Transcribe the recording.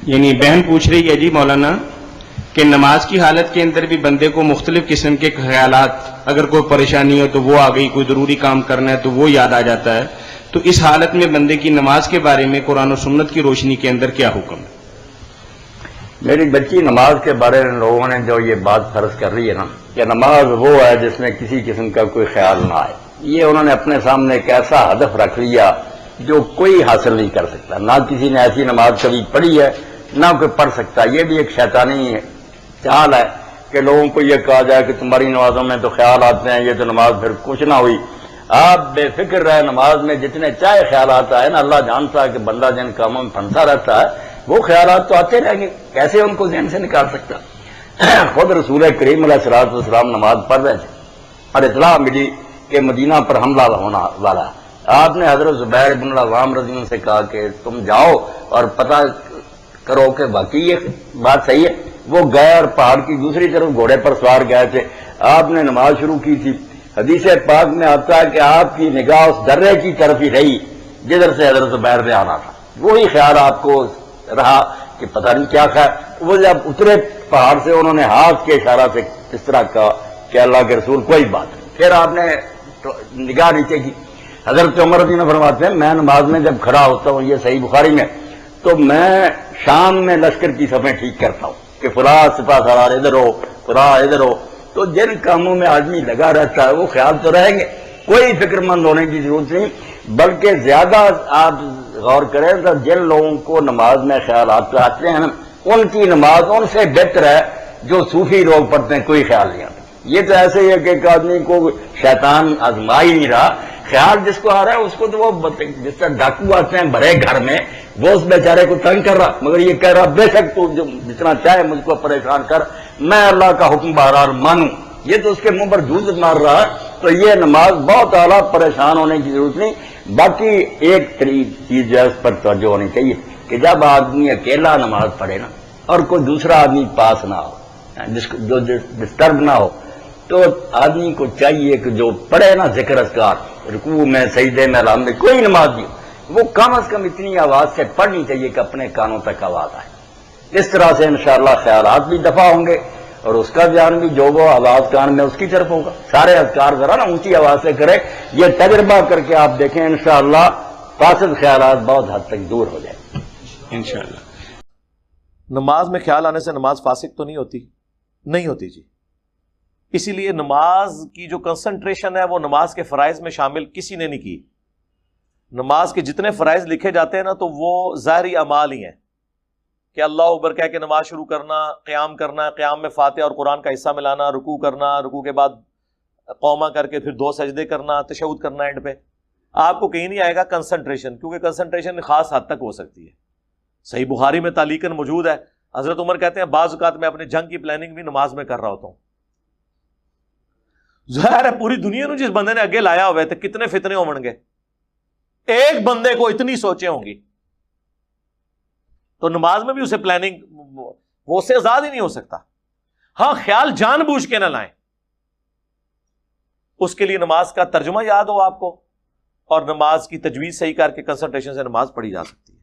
یعنی بہن پوچھ رہی ہے جی مولانا کہ نماز کی حالت کے اندر بھی بندے کو مختلف قسم کے خیالات، اگر کوئی پریشانی ہو تو وہ آ گئی، کوئی ضروری کام کرنا ہے تو وہ یاد آ جاتا ہے، تو اس حالت میں بندے کی نماز کے بارے میں قرآن و سنت کی روشنی کے اندر کیا حکم ہے؟ میری بچی نماز کے بارے میں لوگوں نے جو یہ بات فرض کر رہی ہے نا کہ نماز وہ ہے جس میں کسی قسم کا کوئی خیال نہ آئے، یہ انہوں نے اپنے سامنے ایک ایسا ہدف رکھ لیا جو کوئی حاصل نہیں کر سکتا. نہ کسی نے ایسی نماز کبھی پڑھی ہے نہ کوئی پڑھ سکتا. یہ بھی ایک شیطانی چال ہے کہ لوگوں کو یہ کہا جائے کہ تمہاری نمازوں میں تو خیال آتے ہیں، یہ تو نماز پھر کچھ نہ ہوئی. آپ بے فکر رہے، نماز میں جتنے چاہے خیالات آئے نا، اللہ جانتا ہے کہ بندہ جن کاموں میں پھنسا رہتا ہے وہ خیالات تو آتے رہیں گے، کیسے ان کو ذہن سے نکال سکتا. خود رسول کریم علیہ الصلوۃ والسلام نماز پڑھ رہے تھے اور اطلاع ملی کہ مدینہ پر حملہ ہونا والا ہے. آپ نے حضرت زبیر بن العوام رضی اللہ عنہ سے کہا کہ تم جاؤ اور پتہ کرو کہ واقعی یہ بات صحیح ہے. وہ گئے اور پہاڑ کی دوسری طرف گھوڑے پر سوار گئے تھے. آپ نے نماز شروع کی تھی. حدیث پاک میں آتا ہے کہ آپ کی نگاہ اس درے کی طرف ہی رہی جدھر سے حضرت زبیر نے آنا تھا. وہی خیال آپ کو رہا کہ پتہ نہیں کیا خیال. وہ جب اترے پہاڑ سے انہوں نے ہاتھ کے اشارہ سے اس طرح کہا کہ اللہ کے رسول کوئی بات نہیں. پھر آپ نے نگاہ نیچے کی. حضرت عمر رضی اللہ عنہ فرماتے ہیں میں نماز میں جب کھڑا ہوتا ہوں، یہ صحیح بخاری میں، تو میں شام میں لشکر کی صفیں ٹھیک کرتا ہوں کہ فلاں سپاہ سالار ادھر ہو، فلاں ادھر ہو. تو جن کاموں میں آدمی لگا رہتا ہے وہ خیال تو رہیں گے، کوئی فکر مند ہونے کی ضرورت نہیں. بلکہ زیادہ آپ غور کریں تو جن لوگوں کو نماز میں خیالات آتے ہیں نا، ان کی نماز ان سے بہتر ہے جو صوفی لوگ پڑھتے ہیں کوئی خیال نہیں آتا. یہ تو ایسے ہی ہے کہ ایک آدمی کو شیطان آزما ہی نہیں رہا. خیال جس کو آ رہا ہے اس کو تو وہ جس طرح ڈاکو آتے ہیں بھرے گھر میں، وہ اس بیچارے کو تنگ کر رہا، مگر یہ کہہ رہا بے شک تو جتنا چاہے مجھ کو پریشان کر، میں اللہ کا حکم بہرحال مانوں. یہ تو اس کے منہ پر جھوٹ مار رہا ہے. تو یہ نماز بہت اعلیٰ، پریشان ہونے کی ضرورت نہیں. باقی ایک چیز جو ہے اس پر توجہ ہونی چاہیے کہ جب آدمی اکیلا نماز پڑھے نا اور کوئی دوسرا آدمی پاس نہ ہو، جو ڈسٹرب نہ ہو، تو آدمی کو چاہیے کہ جو پڑھے نا ذکر اذکار رکوع میں، سجدے میں، رام میں، کوئی نماز نہیں، وہ کم از کم اتنی آواز سے پڑھنی چاہیے کہ اپنے کانوں تک آواز آئے. اس طرح سے انشاءاللہ خیالات بھی دفع ہوں گے اور اس کا دھیان بھی جو وہ آواز کان میں اس کی طرف ہوگا. سارے اذکار ذرا نا اونچی آواز سے کرے. یہ تجربہ کر کے آپ دیکھیں انشاءاللہ فاسد خیالات بہت حد تک دور ہو جائیں انشاءاللہ. نماز میں خیال آنے سے نماز فاسد تو نہیں ہوتی؟ نہیں ہوتی جی. اسی لیے نماز کی جو کنسنٹریشن ہے وہ نماز کے فرائض میں شامل کسی نے نہیں کی. نماز کے جتنے فرائض لکھے جاتے ہیں نا تو وہ ظاہری اعمال ہی ہیں کہ اللہ اکبر کہہ کے نماز شروع کرنا، قیام کرنا، قیام میں فاتحہ اور قرآن کا حصہ ملانا، رکوع کرنا، رکوع کے بعد قومہ کر کے پھر 2 سجدے کرنا، تشہد کرنا اینڈ پہ. آپ کو کہیں نہیں آئے گا کنسنٹریشن، کیونکہ کنسنٹریشن خاص حد تک ہو سکتی ہے. صحیح بخاری میں تعلیقاً موجود ہے، حضرت عمر کہتے ہیں بعض اوقات میں اپنے جنگ کی پلاننگ بھی نماز میں کر رہا ہوتا ہوں. ظاہر ہے پوری دنیا نو جس بندے نے اگے لایا ہوئے تھے کتنے فتنے ہون گے، ایک بندے کو اتنی سوچیں ہوں گی. تو نماز میں بھی اسے پلاننگ، وہ اس سے آزاد ہی نہیں ہو سکتا. ہاں خیال جان بوجھ کے نہ لائیں، اس کے لیے نماز کا ترجمہ یاد ہو آپ کو اور نماز کی تجوید صحیح کر کے کنسنٹریشن سے نماز پڑھی جا سکتی ہے.